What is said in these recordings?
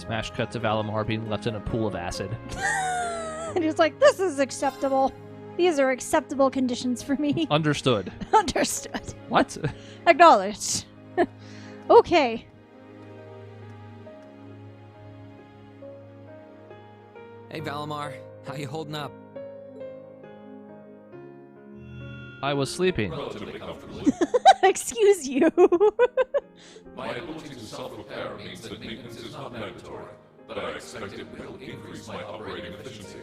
Smash cut to Valimar being left in a pool of acid. And he's like, this is acceptable. These are acceptable conditions for me. Understood. Understood. What? Acknowledged. Okay. Hey, Valimar. How you holding up? I was sleeping. Relatively comfortably. Excuse you. My ability to self-repair means that maintenance is not mandatory, but I expect it will increase my operating efficiency.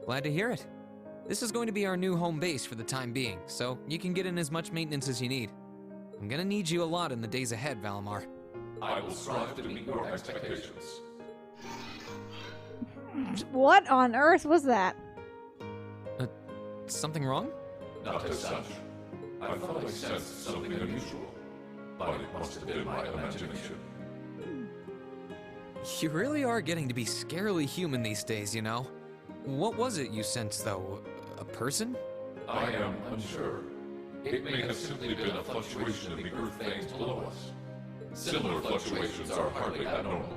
Glad to hear it. This is going to be our new home base for the time being, so you can get in as much maintenance as you need. I'm gonna need you a lot in the days ahead, Valimar. I will strive to meet your expectations. What on earth was that? Something wrong? Not as such. I thought I sensed something unusual, but it must have been my imagination. You really are getting to be scarily human these days, you know? What was it you sensed, though? A person? I am unsure. It may have simply been a fluctuation in the earth veins below us. Similar fluctuations are hardly abnormal.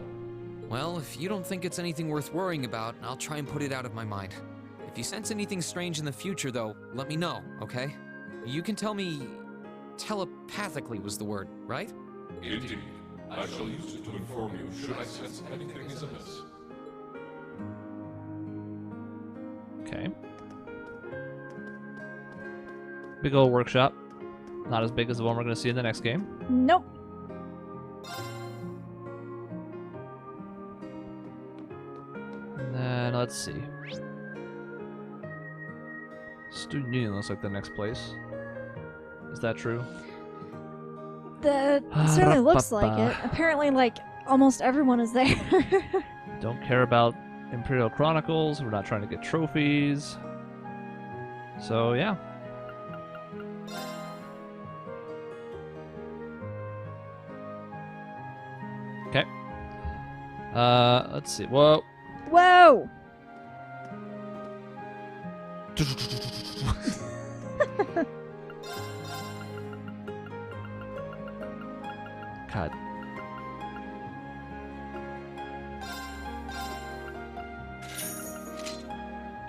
Well, if you don't think it's anything worth worrying about, I'll try and put it out of my mind. If you sense anything strange in the future, though, let me know, okay? You can tell me... telepathically was the word, right? Indeed. I shall use it to inform you should I sense anything is amiss. Okay. Big old workshop. Not as big as the one we're going to see in the next game. Nope. And then, let's see. Student Union looks like the next place. Is that true? It certainly looks like it. Apparently, like, almost everyone is there. Don't care about Imperial Chronicles. We're not trying to get trophies. So, yeah. Okay. Let's see. Whoa. Whoa! God.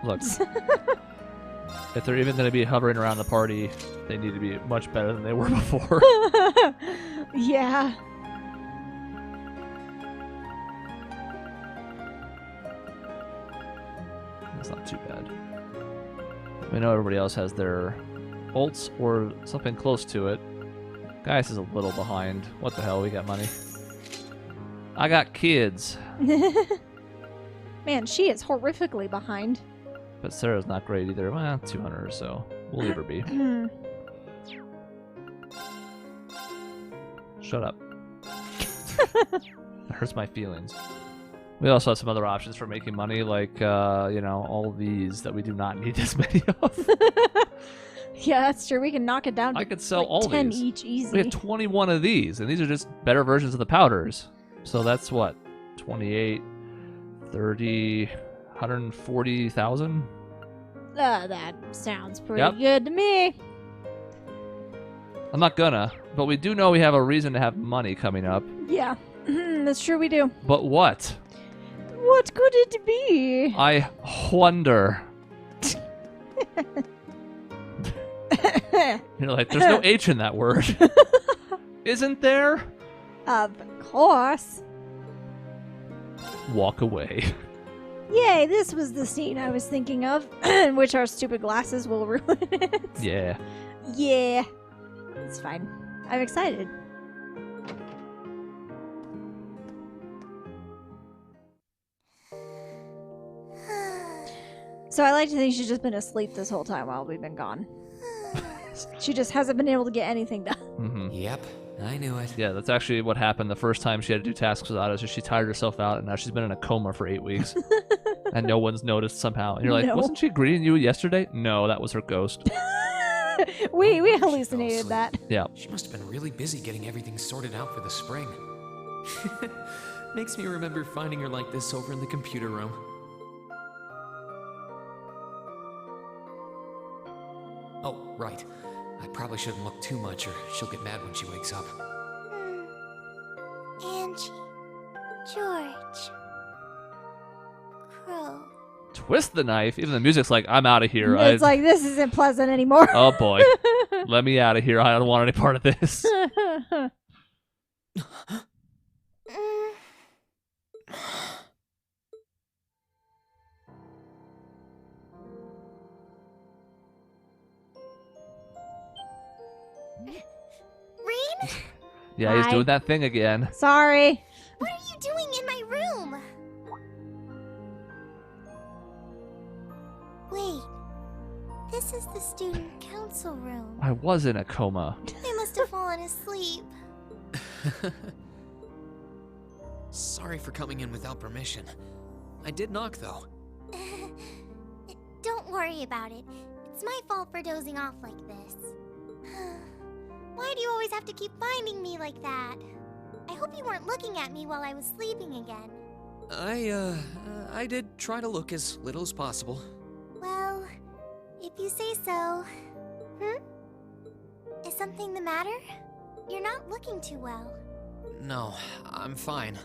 Look. If they're even going to be hovering around the party, they need to be much better than they were before. Yeah. That's not too bad. We know everybody else has their ults or something close to it. Gaius is a little behind. What the hell? We got money. I got kids. Man, she is horrifically behind. But Sarah's not great either. Well, 200 or so. We'll leave her be. Shut up. That hurts my feelings. We also have some other options for making money, like, you know, all these that we do not need as many of. Yeah, that's true. We can knock it down to I could sell like all 10 these. each easy. We have 21 of these, and these are just better versions of the powders. So that's what? 28, 30, 140,000? That sounds pretty Yep. good to me. I'm not gonna, but we do know we have a reason to have money coming up. Yeah, that's true we do. But what? What could it be? I wonder. You're like, there's no H in that word. Isn't there? Of course. Walk away. Yay, this was the scene I was thinking of, in which our stupid glasses will ruin it. Yeah. Yeah. It's fine. I'm excited. So I like to think she's just been asleep this whole time while we've been gone. She just hasn't been able to get anything done. Mm-hmm. Yep, I knew it. Yeah, that's actually what happened the first time she had to do tasks without us. She tired herself out, and now she's been in a coma for 8 weeks. And no one's noticed somehow. And you're like, No. wasn't she greeting you yesterday? No, that was her ghost. we hallucinated that. Yeah. She must have been really busy getting everything sorted out for the spring. Makes me remember finding her like this over in the computer room. Oh, right. I probably shouldn't look too much or she'll get mad when she wakes up. Angie. George. pro. Twist the knife. Even the music's like, I'm out of here. It's like, this isn't pleasant anymore. Oh boy. Let me out of here. I don't want any part of this. Reed? Yeah, he's Hi. doing that thing again. Sorry. What are you doing in my room? Wait. This is the student council room. I was in a coma. I must have fallen asleep. Sorry for coming in without permission. I did knock, though. Don't worry about it. It's my fault for dozing off like this. Why do you always have to keep finding me like that? I hope you weren't looking at me while I was sleeping again. I did try to look as little as possible. Well, if you say so. Is something the matter? You're not looking too well. No, I'm fine.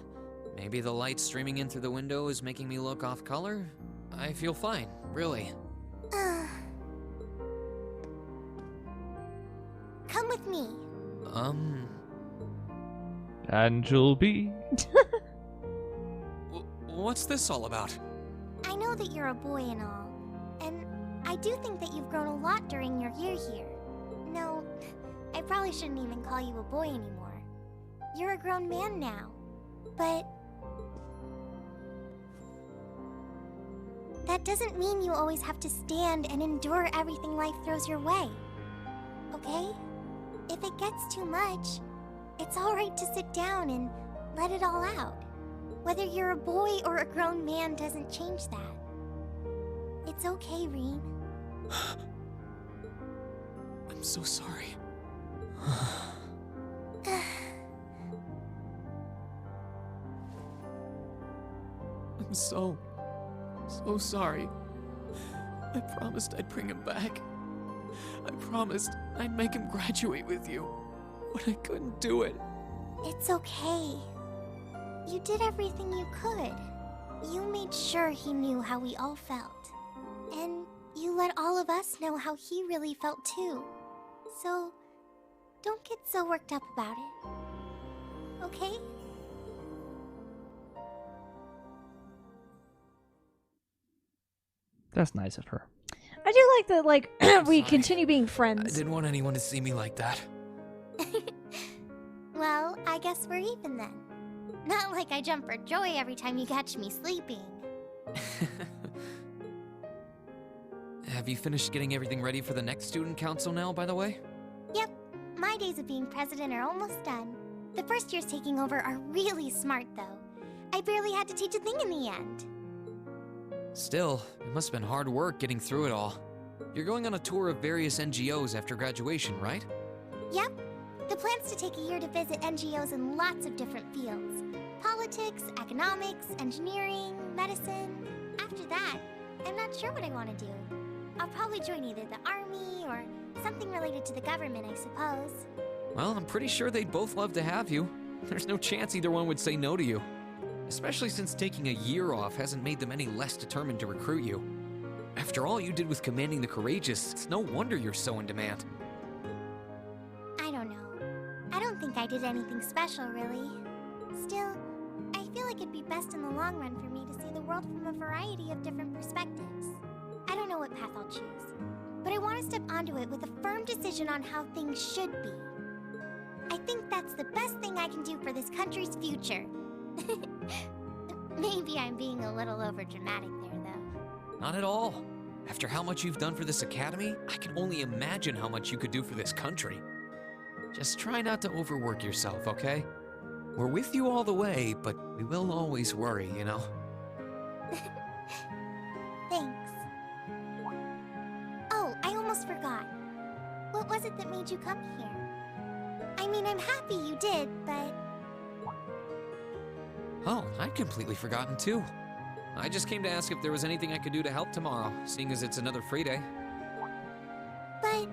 Maybe the light streaming in through the window is making me look off color? I feel fine, really. Come with me. Angel B. What's this all about? I know that you're a boy and all, and I do think that you've grown a lot during your year here. No, I probably shouldn't even call you a boy anymore. You're a grown man now, but that doesn't mean you always have to stand and endure everything life throws your way. Okay? If it gets too much, it's alright to sit down and let it all out. Whether you're a boy or a grown man doesn't change that. It's okay, Reem. I'm so sorry. I'm so sorry. I promised I'd bring him back. I promised I'd make him graduate with you, but I couldn't do it. It's okay. You did everything you could. You made sure he knew how we all felt. And you let all of us know how he really felt too. So, don't get so worked up about it. Okay? That's nice of her. I do like that, like, we Sorry. continue being I friends. didn't want anyone to see me like that. Well, I guess we're even then. Not like I jump for joy every time you catch me sleeping. Have you finished getting everything ready for the next student council now, by the way? Yep, my days of being president are almost done. The first years taking over are really smart, though. I barely had to teach a thing in the end. Still, it must have been hard work getting through it all. You're going on a tour of various NGOs after graduation, right? Yep. The plan's to take a year to visit NGOs in lots of different fields. Politics, economics, engineering, medicine. After that, I'm not sure what I want to do. I'll probably join either the army or something related to the government, I suppose. Well, I'm pretty sure they'd both love to have you. There's no chance either one would say no to you. Especially since taking a year off hasn't made them any less determined to recruit you. After all you did with commanding the courageous, it's no wonder you're so in demand. I don't know. I don't think I did anything special, really. Still, I feel like it'd be best in the long run for me to see the world from a variety of different perspectives. I don't know what path I'll choose, but I want to step onto it with a firm decision on how things should be. I think that's the best thing I can do for this country's future. Maybe I'm being a little overdramatic there, though. Not at all. After how much you've done for this academy, I can only imagine how much you could do for this country. Just try not to overwork yourself, okay? We're with you all the way, but we will always worry, you know? Thanks. Oh, I almost forgot. What was it that made you come here? I mean, I'm happy you did, but... Oh, I'd completely forgotten too. I just came to ask if there was anything I could do to help tomorrow, seeing as it's another free day. But...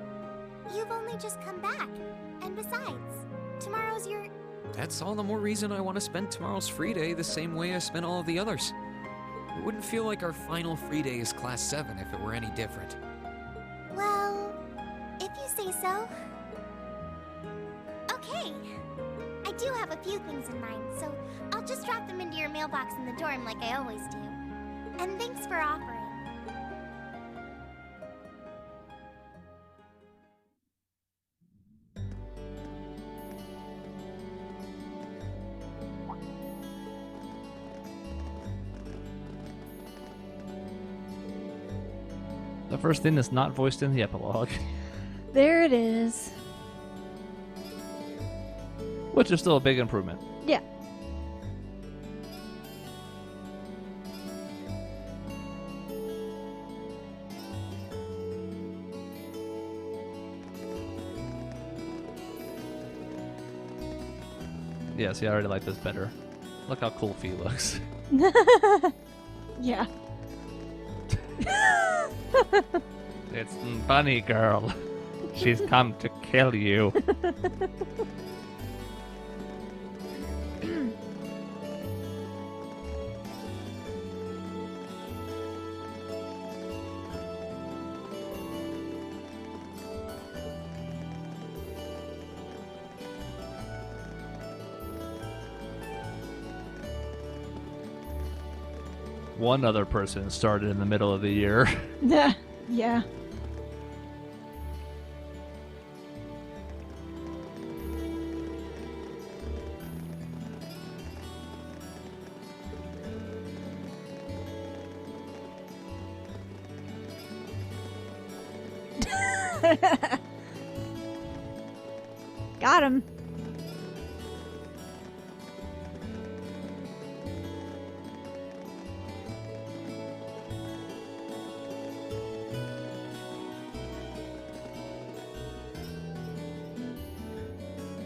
you've only just come back. And besides, tomorrow's your... That's all the more reason I want to spend tomorrow's free day the same way I spent all of the others. It wouldn't feel like our final free day is Class 7 if it were any different. Well, if you say so. Okay. I do have a few things in mind, so I'll just drop them into your mailbox in the dorm like I always do. And thanks for offering. The first thing that's not voiced in the epilogue. There it is. Which is still a big improvement. Yeah. Yeah, see, I already like this better. Look how cool Fee looks. Yeah. It's Bunny Girl. She's come to kill you. One other person started in the middle of the year. Yeah. Got him.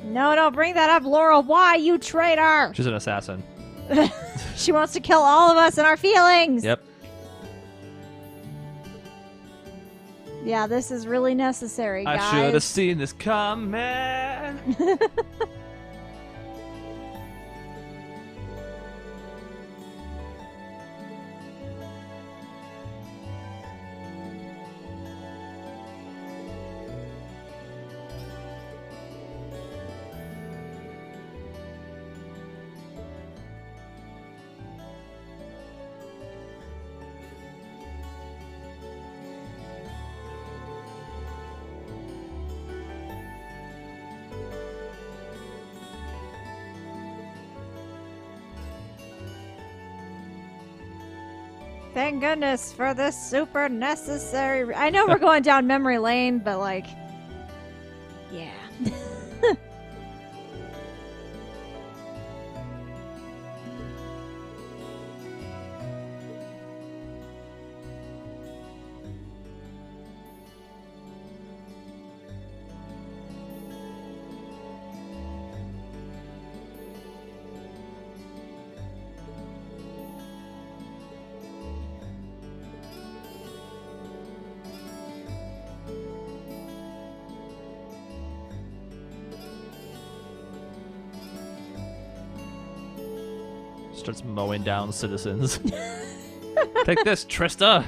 No, don't bring that up, Laurel. Why, you traitor? She's an assassin. She wants to kill all of us and our feelings. Yep. Yeah, this is really necessary, guys. I should have seen this coming. Thank goodness for this super necessary. I know we're going down memory lane, but like, yeah. Starts mowing down citizens. Take this, Trista.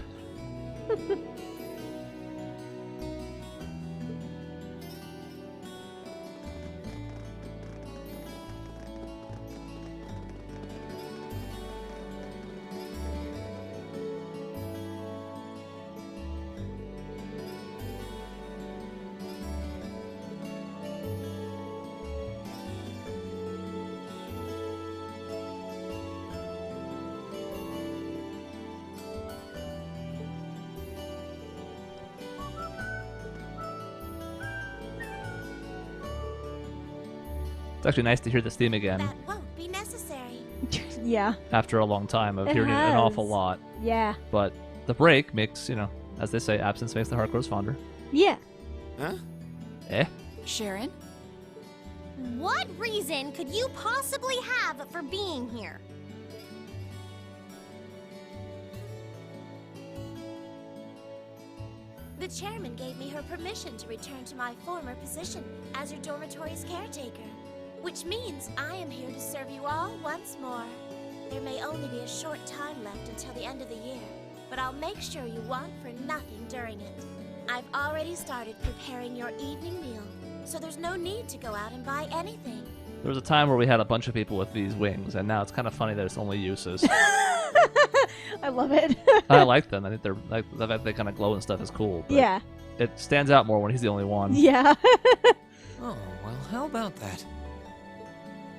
It's actually nice to hear this theme again That won't be necessary. Yeah. after a long time of It hearing it an awful has. lot. Yeah. But the break makes, you know, as they say, absence makes the heart grows fonder. Yeah. Huh? Eh? Sharon? What reason could you possibly have for being here? The chairman gave me her permission to return to my former position as your dormitory's caretaker, which means I am here to serve you all once more. There may only be a short time left until the end of the year, but I'll make sure you want for nothing during it. I've already started preparing your evening meal, so there's no need to go out and buy anything. There was a time where we had a bunch of people with these wings, and now it's kind of funny that it's only uses. I love it. I like them. I think they're like the fact they kind of glow and stuff is cool. But Yeah. it stands out more when he's the only one. Yeah. Oh, well, how about that?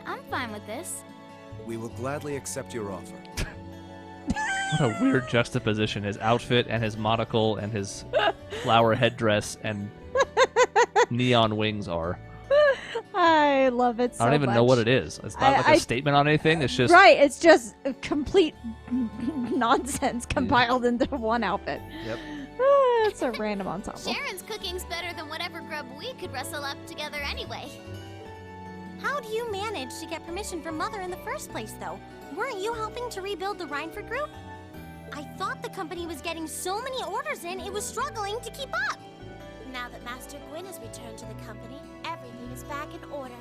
I'm fine with this. We will gladly accept your offer. What a weird juxtaposition his outfit and his monocle and his flower headdress and neon wings are. I love it so much. I don't even know what it is. It's not like a statement on anything. It's just Right, it's just complete nonsense compiled into one outfit. Yep. It's a random ensemble. Sharon's cooking's better than whatever grub we could rustle up together anyway. How do you manage to get permission from Mother in the first place, though? Weren't you helping to rebuild the Rhineford group? I thought the company was getting so many orders in, it was struggling to keep up. Now that Master Gwyn has returned to the company, everything is back in order.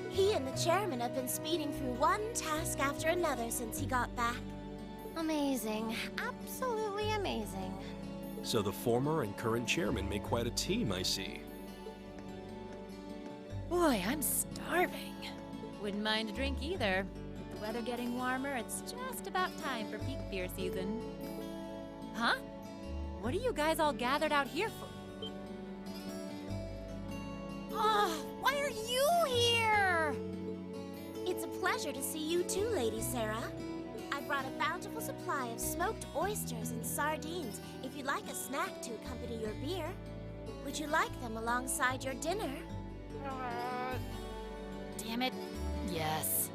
He and the chairman have been speeding through one task after another since he got back. Amazing. Absolutely amazing. So the former and current chairman make quite a team, I see. Boy, I'm starving. Wouldn't mind a drink either. With the weather getting warmer, it's just about time for peak beer season. Huh? What are you guys all gathered out here for? Oh, why are you here? It's a pleasure to see you too, Lady Sarah. I brought a bountiful supply of smoked oysters and sardines if you'd like a snack to accompany your beer. Would you like them alongside your dinner? Damn it. Yes.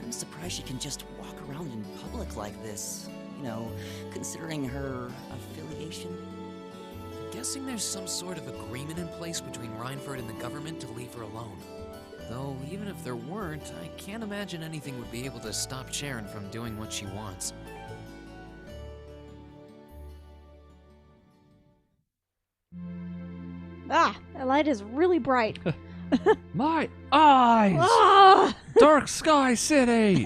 I'm surprised she can just walk around in public like this. You know, considering her affiliation. I'm guessing there's some sort of agreement in place between Rhineford and the government to leave her alone. Though, even if there weren't, I can't imagine anything would be able to stop Sharon from doing what she wants. Ah, that light is really bright. my eyes. Ah! Dark Sky City.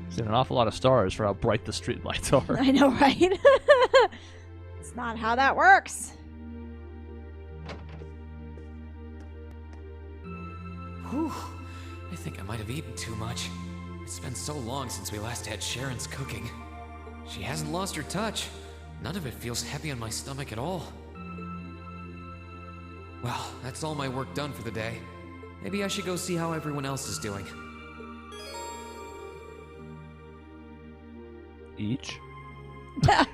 Seen an awful lot of stars for how bright the street lights are. I know, right? It's not how that works. Whew. I think I might have eaten too much. It's been so long since we last had Sharon's cooking. She hasn't lost her touch. None of it feels heavy on my stomach at all. Well, that's all my work done for the day. Maybe I should go see how everyone else is doing. Each? That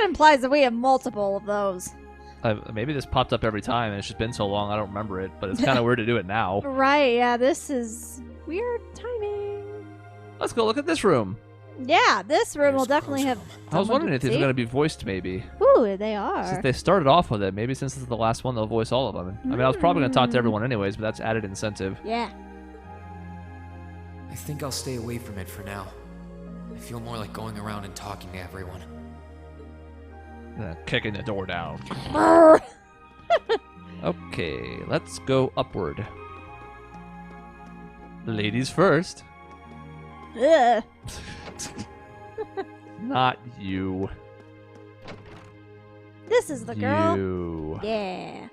implies that we have multiple of those. Maybe this popped up every time and it's just been so long I don't remember it, but it's kind of weird to do it now. Right, yeah, this is weird timing. Let's go look at this room. Yeah, this room will Here's definitely Crow's have. room. I was wondering if these are see? going to be voiced maybe. Ooh, they are. Since they started off with it, maybe since this is the last one, they'll voice all of them. I mean, I was probably going to talk to everyone anyways, but that's added incentive. Yeah. I think I'll stay away from it for now. I feel more like going around and talking to everyone. Kicking the door down. Brrr. Okay, let's go upward. Ladies first. Ugh. Not you. This is the girl. You. Yeah.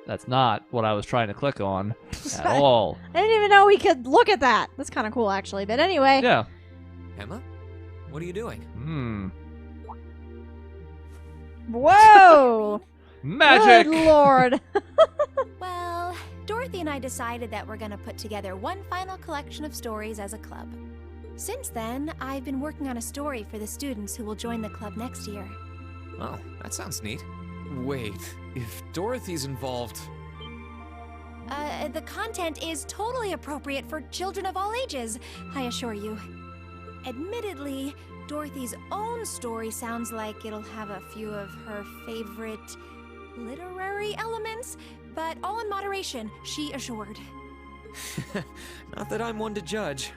That's not what I was trying to click on at all. I didn't even know we could look at that. That's kind of cool, actually. But anyway. Yeah. Emma? What are you doing? Whoa! Magic! Good lord. Well, Dorothy and I decided that we're gonna put together one final collection of stories as a club. Since then, I've been working on a story for the students who will join the club next year. Oh, that sounds neat. Wait, if Dorothy's involved... The content is totally appropriate for children of all ages, I assure you. Admittedly, Dorothy's own story sounds like it'll have a few of her favorite literary elements, but all in moderation, she assured. Not that I'm one to judge.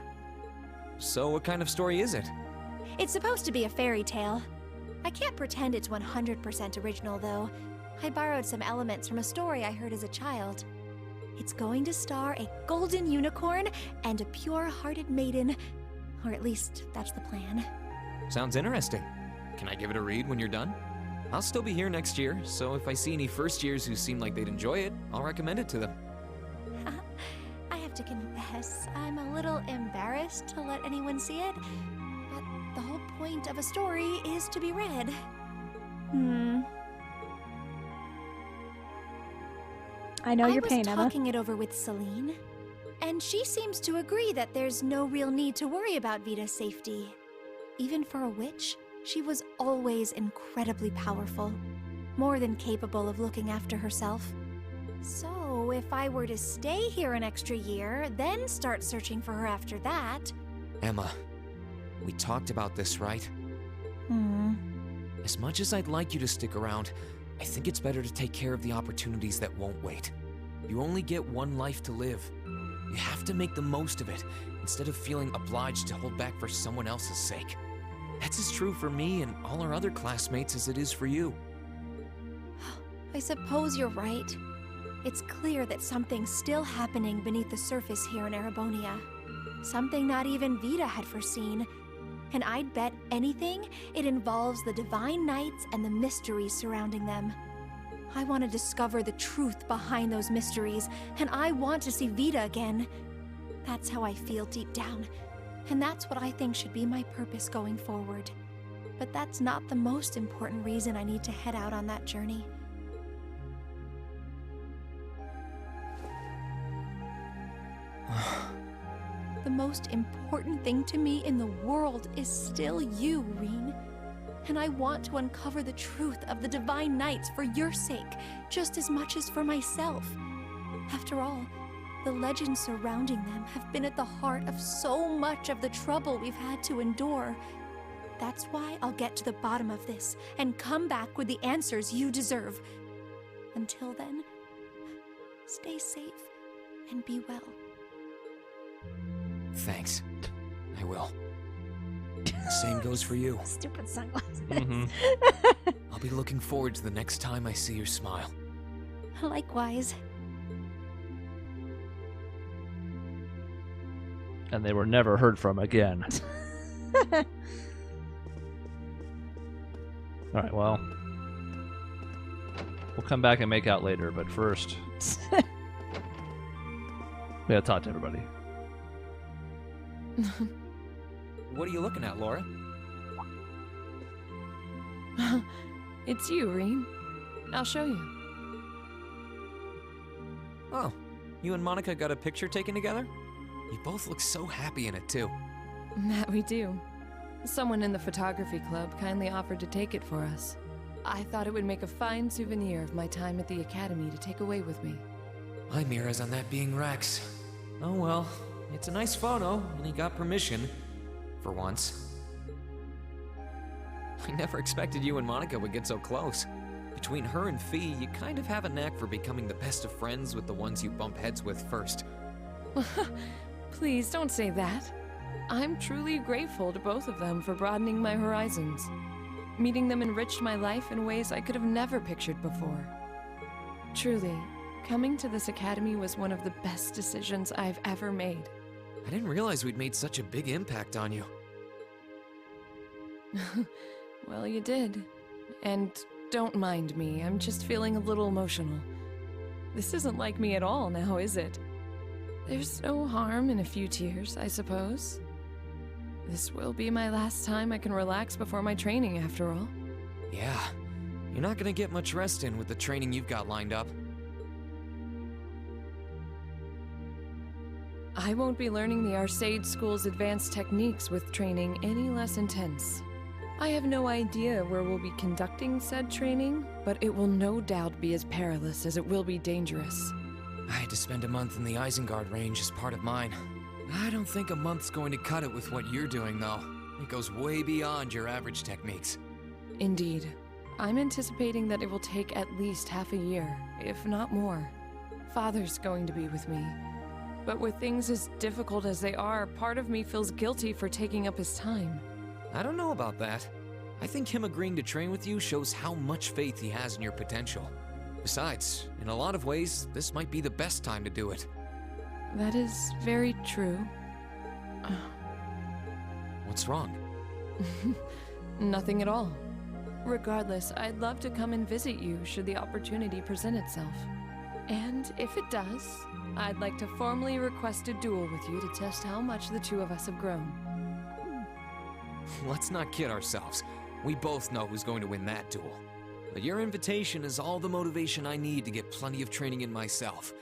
So what kind of story is it? It's supposed to be a fairy tale. I can't pretend it's 100% original, though. I borrowed some elements from a story I heard as a child. It's going to star a golden unicorn and a pure-hearted maiden. Or at least, that's the plan. Sounds interesting. Can I give it a read when you're done? I'll still be here next year, so if I see any first years who seem like they'd enjoy it, I'll recommend it to them. I have to confess, I'm a little embarrassed to let anyone see it, but the whole point of a story is to be read. I know your pain, I was Emma. talking it over with Celine, and she seems to agree that there's no real need to worry about Vita's safety. Even for a witch, she was always incredibly powerful, more than capable of looking after herself. So, if I were to stay here an extra year, then start searching for her after that... Emma, we talked about this, right? As much as I'd like you to stick around, I think it's better to take care of the opportunities that won't wait. You only get one life to live. You have to make the most of it, instead of feeling obliged to hold back for someone else's sake. That's as true for me and all our other classmates as it is for you. I suppose you're right. It's clear that something's still happening beneath the surface here in Erebonia. Something not even Vita had foreseen. And I'd bet anything it involves the Divine Knights and the mysteries surrounding them. I want to discover the truth behind those mysteries, and I want to see Vita again. That's how I feel deep down, and that's what I think should be my purpose going forward. But that's not the most important reason I need to head out on that journey. The most important thing to me in the world is still you, Reen. And I want to uncover the truth of the Divine Knights for your sake, just as much as for myself. After all, the legends surrounding them have been at the heart of so much of the trouble we've had to endure. That's why I'll get to the bottom of this and come back with the answers you deserve. Until then, stay safe and be well. Thanks. I will. The same goes for you. Stupid sunglasses. I'll be looking forward to the next time I see your smile. Likewise. And they were never heard from again. Alright, well. We'll come back and make out later, but first... we gotta talk to everybody. What are you looking at, Laura? It's you, Reen. I'll show you. Oh, you and Monica got a picture taken together? You both look so happy in it, too. That we do. Someone in the photography club kindly offered to take it for us. I thought it would make a fine souvenir of my time at the academy to take away with me. My mirror's on that being Rex. Oh well, it's a nice photo, and he got permission. For once. I never expected you and Monica would get so close. Between her and Fee, you kind of have a knack for becoming the best of friends with the ones you bump heads with first. Please don't say that. I'm truly grateful to both of them for broadening my horizons. Meeting them enriched my life in ways I could have never pictured before. Truly, coming to this academy was one of the best decisions I've ever made. I didn't realize we'd made such a big impact on you. Well, you did. And don't mind me, I'm just feeling a little emotional. This isn't like me at all now, is it? There's no harm in a few tears, I suppose. This will be my last time I can relax before my training, after all. Yeah, you're not gonna get much rest in with the training you've got lined up. I won't be learning the Arcade School's advanced techniques with training any less intense. I have no idea where we'll be conducting said training, but it will no doubt be as perilous as it will be dangerous. I had to spend a month in the Isengard range as part of mine. I don't think a month's going to cut it with what you're doing, though. It goes way beyond your average techniques. Indeed. I'm anticipating that it will take at least half a year, if not more. Father's going to be with me. But with things as difficult as they are, part of me feels guilty for taking up his time. I don't know about that. I think him agreeing to train with you shows how much faith he has in your potential. Besides, in a lot of ways, this might be the best time to do it. That is very true. What's wrong? Nothing at all. Regardless, I'd love to come and visit you should the opportunity present itself. And if it does, I'd like to formally request a duel with you to test how much the two of us have grown. Let's not kid ourselves. We both know who's going to win that duel. But your invitation is all the motivation I need to get plenty of training in myself.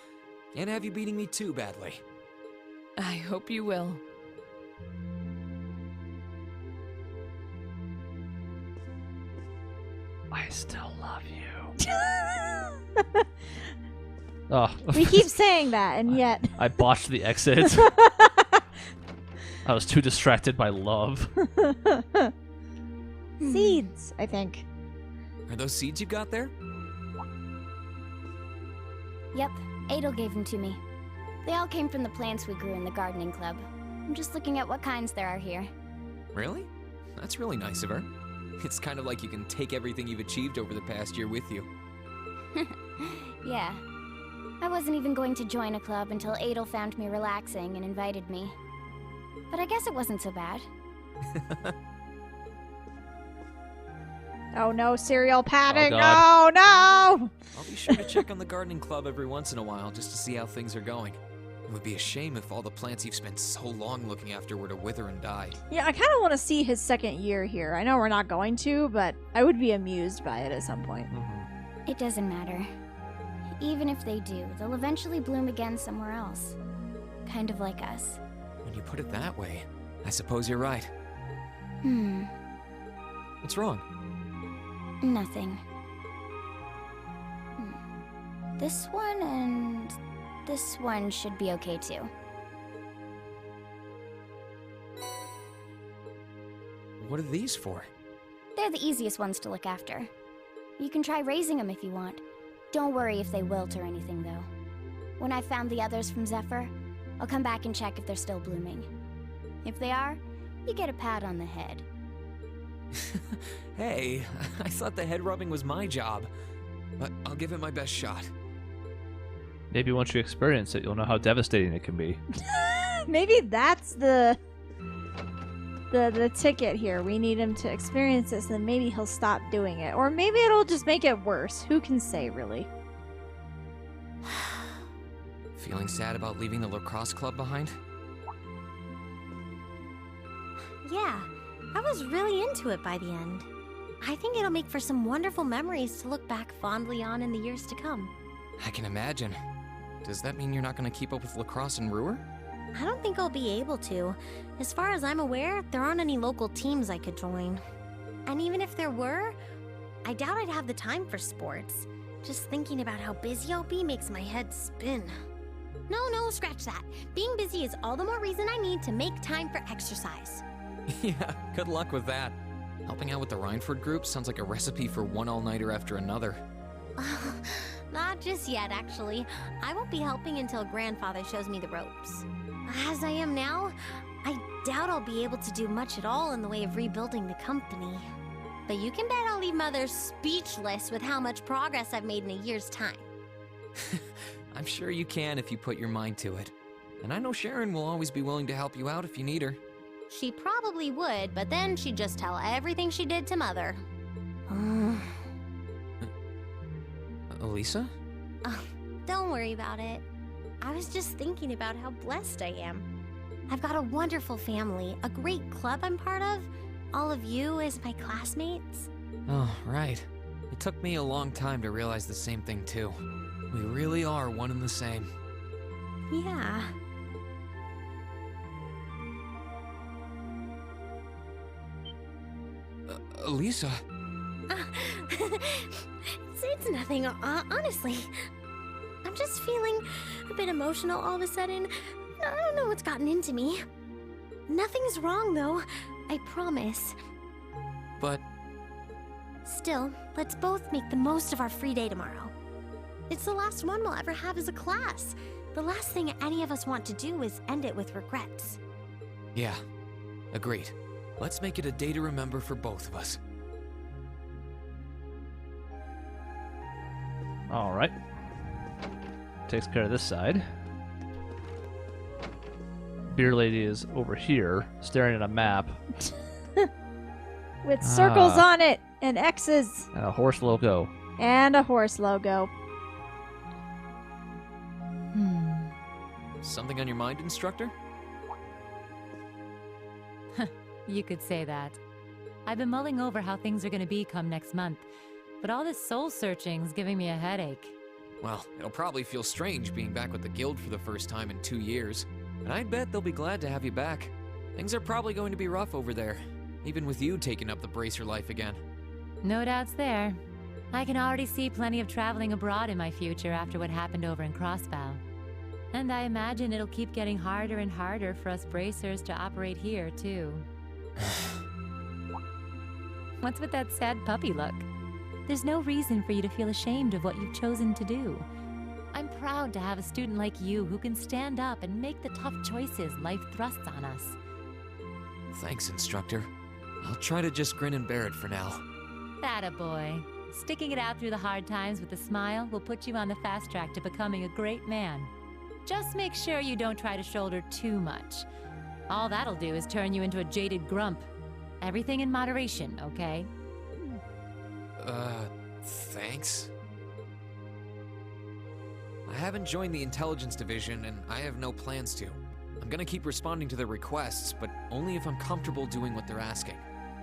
Can't have you beating me too badly. I hope you will. I still love you. Oh. We keep saying that, and yet... I botched the exit. I was too distracted by love. Seeds, I think. Are those seeds you got there? Yep, Adel gave them to me. They all came from the plants we grew in the gardening club. I'm just looking at what kinds there are here. Really? That's really nice of her. It's kind of like you can take everything you've achieved over the past year with you. Yeah. I wasn't even going to join a club until Adel found me relaxing and invited me. But I guess it wasn't so bad. Oh no, cereal padding! Oh, no, no! I'll be sure to check on the gardening club every once in a while just to see how things are going. It would be a shame if all the plants you've spent so long looking after were to wither and die. Yeah, I kind of want to see his second year here. I know we're not going to, but I would be amused by it at some point. Mm-hmm. It doesn't matter. Even if they do, they'll eventually bloom again somewhere else. Kind of like us. When you put it that way, I suppose you're right. What's wrong? Nothing. This one and this one should be okay too. What are these for? They're the easiest ones to look after. You can try raising them if you want. Don't worry if they wilt or anything, though. When I've found the others from Zephyr, I'll come back and check if they're still blooming. If they are, you get a pat on the head. Hey, I thought the head rubbing was my job. But I'll give it my best shot. Maybe once you experience it, you'll know how devastating it can be. Maybe that's the ticket here. We need him to experience this, and then maybe he'll stop doing it. Or maybe it'll just make it worse. Who can say, really? Feeling sad about leaving the lacrosse club behind? Yeah, I was really into it by the end. I think it'll make for some wonderful memories to look back fondly on in the years to come. I can imagine. Does that mean you're not going to keep up with lacrosse in Ruhr? I don't think I'll be able to. As far as I'm aware, there aren't any local teams I could join. And even if there were, I doubt I'd have the time for sports. Just thinking about how busy I'll be makes my head spin. No, scratch that. Being busy is all the more reason I need to make time for exercise. Yeah, good luck with that. Helping out with the Rhineford group sounds like a recipe for one all-nighter after another. Not just yet, actually. I won't be helping until Grandfather shows me the ropes. As I am now, I doubt I'll be able to do much at all in the way of rebuilding the company. But you can bet I'll leave Mother speechless with how much progress I've made in a year's time. I'm sure you can if you put your mind to it. And I know Sharon will always be willing to help you out if you need her. She probably would, but then she'd just tell everything she did to Mother. Elisa? Don't worry about it. I was just thinking about how blessed I am. I've got a wonderful family, a great club I'm part of, all of you as my classmates. Oh, right. It took me a long time to realize the same thing, too. We really are one and the same. Yeah. Elisa? It's nothing, honestly. I'm just feeling a bit emotional all of a sudden. I don't know what's gotten into me. Nothing's wrong, though. I promise. But... Still, let's both make the most of our free day tomorrow. It's the last one we'll ever have as a class. The last thing any of us want to do is end it with regrets. Yeah, agreed. Let's make it a day to remember for both of us. Alright. Takes care of this side. Beer lady is over here, staring at a map. With circles on it and X's. And a horse logo. And a horse logo. Something on your mind, instructor? You could say that. I've been mulling over how things are going to be come next month, but all this soul searching's giving me a headache. Well, it'll probably feel strange being back with the guild for the first time in 2 years. And I'd bet they'll be glad to have you back. Things are probably going to be rough over there, even with you taking up the bracer life again. No doubts there. I can already see plenty of traveling abroad in my future after what happened over in Crossbow. And I imagine it'll keep getting harder and harder for us bracers to operate here, too. What's with that sad puppy look? There's no reason for you to feel ashamed of what you've chosen to do. I'm proud to have a student like you who can stand up and make the tough choices life thrusts on us. Thanks, instructor. I'll try to just grin and bear it for now. Attaboy. Sticking it out through the hard times with a smile will put you on the fast track to becoming a great man. Just make sure you don't try to shoulder too much. All that'll do is turn you into a jaded grump. Everything in moderation, okay? Thanks? I haven't joined the intelligence division, and I have no plans to. I'm gonna keep responding to their requests, but only if I'm comfortable doing what they're asking.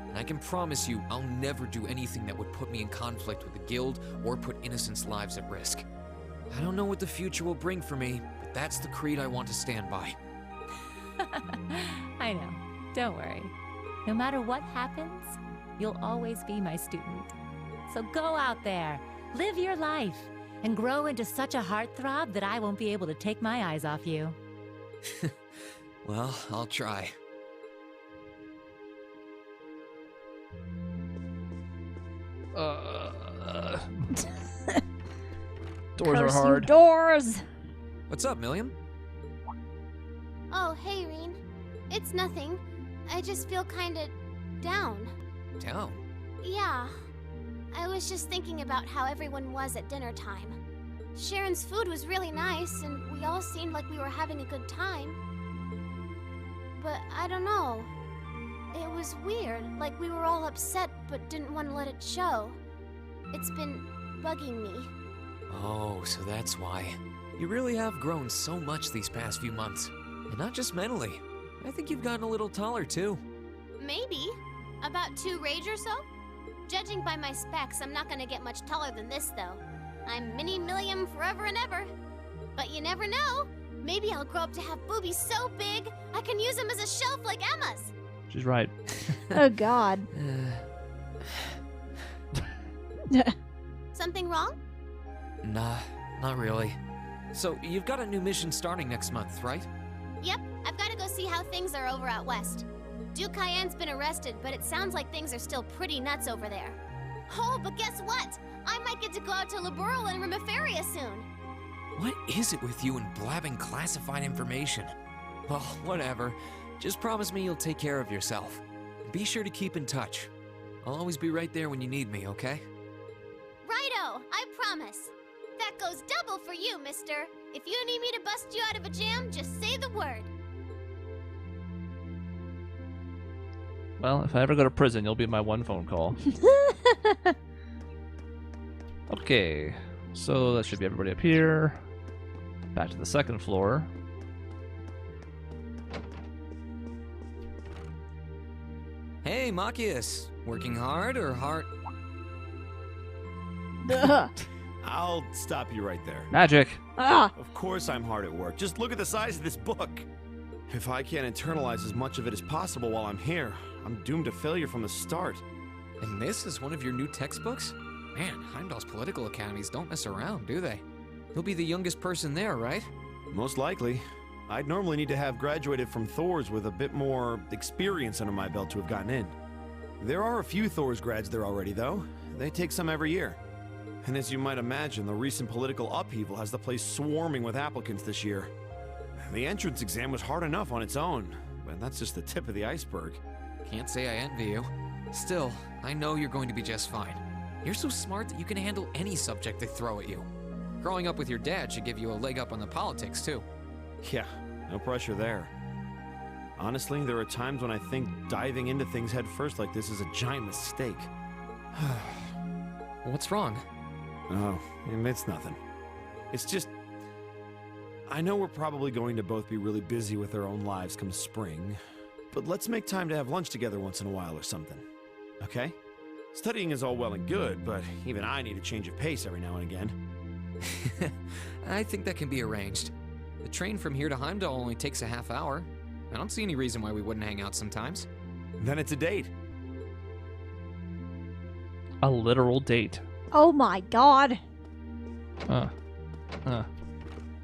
And I can promise you, I'll never do anything that would put me in conflict with the guild or put innocents' lives at risk. I don't know what the future will bring for me, but that's the creed I want to stand by. I know. Don't worry. No matter what happens, you'll always be my student. So go out there, live your life, and grow into such a heartthrob that I won't be able to take my eyes off you. Well, I'll try. Doors are Curse you hard. Doors! What's up, Milliam? Oh, hey, Reen. It's nothing. I just feel kinda down. Down? Yeah. I was just thinking about how everyone was at dinner time. Sharon's food was really nice, and we all seemed like we were having a good time. But I don't know. It was weird, like we were all upset but didn't want to let it show. It's been bugging me. Oh, so that's why. You really have grown so much these past few months. And not just mentally. I think you've gotten a little taller, too. Maybe. About 2 rage or so? Judging by my specs, I'm not gonna get much taller than this, though. I'm Mini Milliam forever and ever. But you never know. Maybe I'll grow up to have boobies so big, I can use them as a shelf like Emma's. She's right. Oh, God. Something wrong? Nah, not really. So, you've got a new mission starting next month, right? Yep, I've gotta go see how things are over out west. Duke Cayenne's been arrested, but it sounds like things are still pretty nuts over there. Oh, but guess what? I might get to go out to Laboral and Remiferia soon. What is it with you and blabbing classified information? Well, whatever. Just promise me you'll take care of yourself. Be sure to keep in touch. I'll always be right there when you need me, okay? Righto, I promise. That goes double for you, mister. If you need me to bust you out of a jam, just say the word. Well, if I ever go to prison, you'll be my one phone call. Okay, so that should be everybody up here. Back to the second floor. Hey, Machias. Working hard or hard? I'll stop you right there. Magic! Ah! Of course I'm hard at work. Just look at the size of this book. If I can't internalize as much of it as possible while I'm here, I'm doomed to failure from the start. And this is one of your new textbooks? Man, Heimdall's political academies don't mess around, do they? You'll be the youngest person there, right? Most likely. I'd normally need to have graduated from Thor's with a bit more experience under my belt to have gotten in. There are a few Thor's grads there already, though. They take some every year. And as you might imagine, the recent political upheaval has the place swarming with applicants this year. The entrance exam was hard enough on its own, but that's just the tip of the iceberg. Can't say I envy you. Still, I know you're going to be just fine. You're so smart that you can handle any subject they throw at you. Growing up with your dad should give you a leg up on the politics, too. Yeah, no pressure there. Honestly, there are times when I think diving into things head first like this is a giant mistake. What's wrong? Oh, it's nothing. It's just... I know we're probably going to both be really busy with our own lives come spring, but let's make time to have lunch together once in a while or something, okay? Studying is all well and good, but even I need a change of pace every now and again. I think that can be arranged. The train from here to Heimdall only takes a half hour. I don't see any reason why we wouldn't hang out sometimes. Then it's a date. A literal date. Oh my god.